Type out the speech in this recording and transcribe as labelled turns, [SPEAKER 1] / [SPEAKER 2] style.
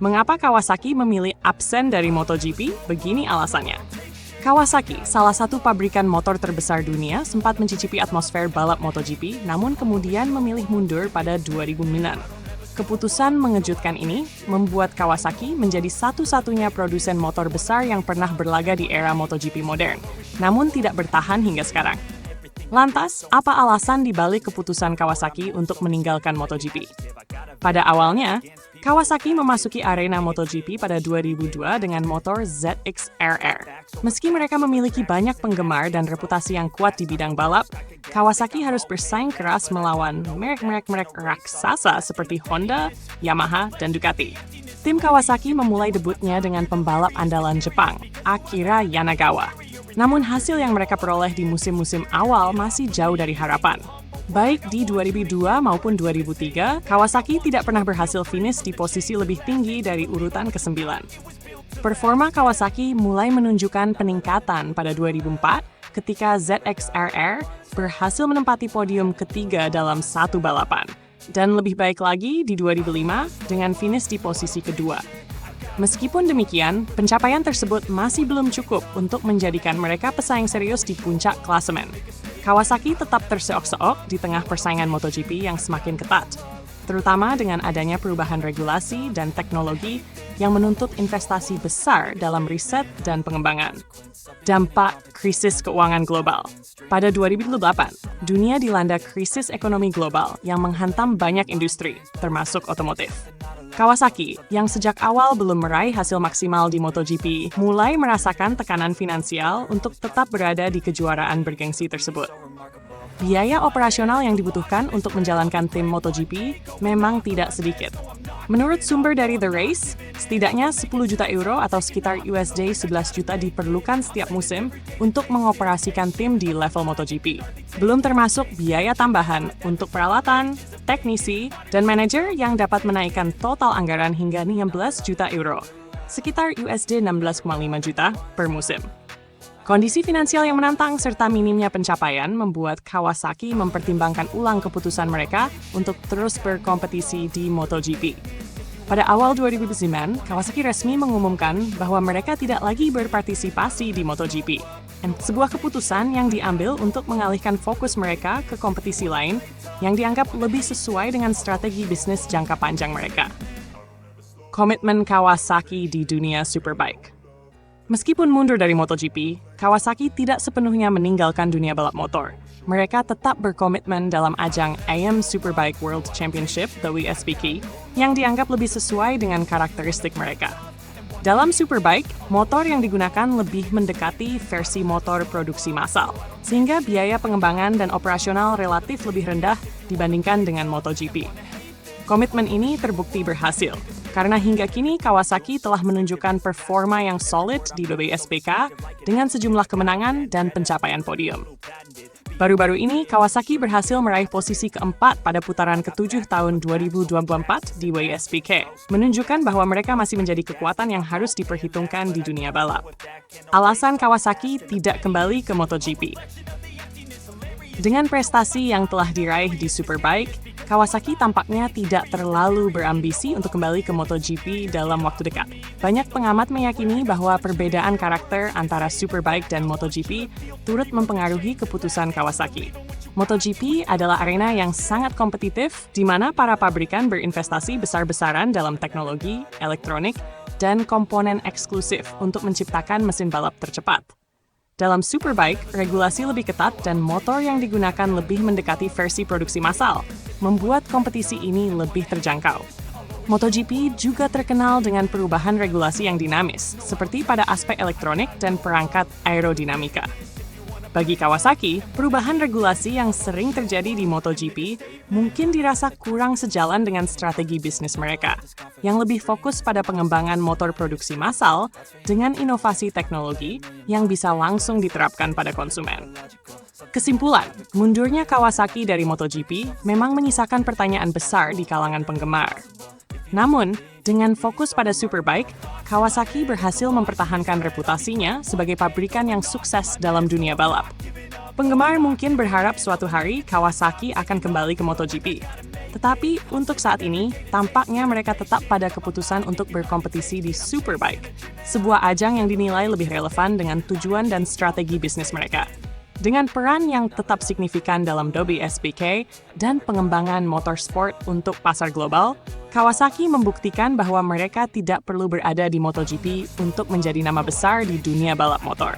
[SPEAKER 1] Mengapa Kawasaki memilih absen dari MotoGP? Begini alasannya. Kawasaki, salah satu pabrikan motor terbesar dunia, sempat mencicipi atmosfer balap MotoGP, namun kemudian memilih mundur pada 2009. Keputusan mengejutkan ini membuat Kawasaki menjadi satu-satunya produsen motor besar yang pernah berlaga di era MotoGP modern, namun tidak bertahan hingga sekarang. Lantas, apa alasan dibalik keputusan Kawasaki untuk meninggalkan MotoGP? Pada awalnya, Kawasaki memasuki arena MotoGP pada 2002 dengan motor ZX-RR. Meski mereka memiliki banyak penggemar dan reputasi yang kuat di bidang balap, Kawasaki harus bersaing keras melawan merek-merek raksasa seperti Honda, Yamaha, dan Ducati. Tim Kawasaki memulai debutnya dengan pembalap andalan Jepang, Akira Yanagawa. Namun hasil yang mereka peroleh di musim-musim awal masih jauh dari harapan. Baik di 2002 maupun 2003, Kawasaki tidak pernah berhasil finish di posisi lebih tinggi dari urutan ke-9. Performa Kawasaki mulai menunjukkan peningkatan pada 2004 ketika ZX-RR berhasil menempati podium ketiga dalam satu balapan. Dan lebih baik lagi di 2005 dengan finish di posisi kedua. Meskipun demikian, pencapaian tersebut masih belum cukup untuk menjadikan mereka pesaing serius di puncak klasemen. Kawasaki tetap terseok-seok di tengah persaingan MotoGP yang semakin ketat, terutama dengan adanya perubahan regulasi dan teknologi yang menuntut investasi besar dalam riset dan pengembangan. Dampak krisis keuangan global. Pada 2008, dunia dilanda krisis ekonomi global yang menghantam banyak industri, termasuk otomotif. Kawasaki, yang sejak awal belum meraih hasil maksimal di MotoGP, mulai merasakan tekanan finansial untuk tetap berada di kejuaraan bergengsi tersebut. Biaya operasional yang dibutuhkan untuk menjalankan tim MotoGP memang tidak sedikit. Menurut sumber dari The Race, setidaknya 10 juta euro atau sekitar USD 11 juta diperlukan setiap musim untuk mengoperasikan tim di level MotoGP. Belum termasuk biaya tambahan untuk peralatan, teknisi, dan manajer yang dapat menaikkan total anggaran hingga 16 juta euro, sekitar USD 16,5 juta per musim. Kondisi finansial yang menantang serta minimnya pencapaian membuat Kawasaki mempertimbangkan ulang keputusan mereka untuk terus berkompetisi di MotoGP. Pada awal 2009, Kawasaki resmi mengumumkan bahwa mereka tidak lagi berpartisipasi di MotoGP. Sebuah keputusan yang diambil untuk mengalihkan fokus mereka ke kompetisi lain yang dianggap lebih sesuai dengan strategi bisnis jangka panjang mereka. Komitmen Kawasaki di dunia Superbike. Meskipun mundur dari MotoGP, Kawasaki tidak sepenuhnya meninggalkan dunia balap motor. Mereka tetap berkomitmen dalam ajang AM Superbike World Championship, the WSBK, yang dianggap lebih sesuai dengan karakteristik mereka. Dalam Superbike, motor yang digunakan lebih mendekati versi motor produksi massal, sehingga biaya pengembangan dan operasional relatif lebih rendah dibandingkan dengan MotoGP. Komitmen ini terbukti berhasil, karena hingga kini Kawasaki telah menunjukkan performa yang solid di WSBK dengan sejumlah kemenangan dan pencapaian podium. Baru-baru ini, Kawasaki berhasil meraih posisi keempat pada putaran ke-7 tahun 2024 di WSBK, menunjukkan bahwa mereka masih menjadi kekuatan yang harus diperhitungkan di dunia balap. Alasan Kawasaki tidak kembali ke MotoGP. Dengan prestasi yang telah diraih di Superbike, Kawasaki tampaknya tidak terlalu berambisi untuk kembali ke MotoGP dalam waktu dekat. Banyak pengamat meyakini bahwa perbedaan karakter antara Superbike dan MotoGP turut mempengaruhi keputusan Kawasaki. MotoGP adalah arena yang sangat kompetitif, di mana para pabrikan berinvestasi besar-besaran dalam teknologi, elektronik, dan komponen eksklusif untuk menciptakan mesin balap tercepat. Dalam Superbike, regulasi lebih ketat dan motor yang digunakan lebih mendekati versi produksi massal, membuat kompetisi ini lebih terjangkau. MotoGP juga terkenal dengan perubahan regulasi yang dinamis, seperti pada aspek elektronik dan perangkat aerodinamika. Bagi Kawasaki, perubahan regulasi yang sering terjadi di MotoGP mungkin dirasa kurang sejalan dengan strategi bisnis mereka, yang lebih fokus pada pengembangan motor produksi massal dengan inovasi teknologi yang bisa langsung diterapkan pada konsumen. Kesimpulan, mundurnya Kawasaki dari MotoGP memang menyisakan pertanyaan besar di kalangan penggemar. Namun, dengan fokus pada Superbike, Kawasaki berhasil mempertahankan reputasinya sebagai pabrikan yang sukses dalam dunia balap. Penggemar mungkin berharap suatu hari Kawasaki akan kembali ke MotoGP. Tetapi untuk saat ini, tampaknya mereka tetap pada keputusan untuk berkompetisi di Superbike, sebuah ajang yang dinilai lebih relevan dengan tujuan dan strategi bisnis mereka. Dengan peran yang tetap signifikan dalam Dobby SBK dan pengembangan motorsport untuk pasar global, Kawasaki membuktikan bahwa mereka tidak perlu berada di MotoGP untuk menjadi nama besar di dunia balap motor.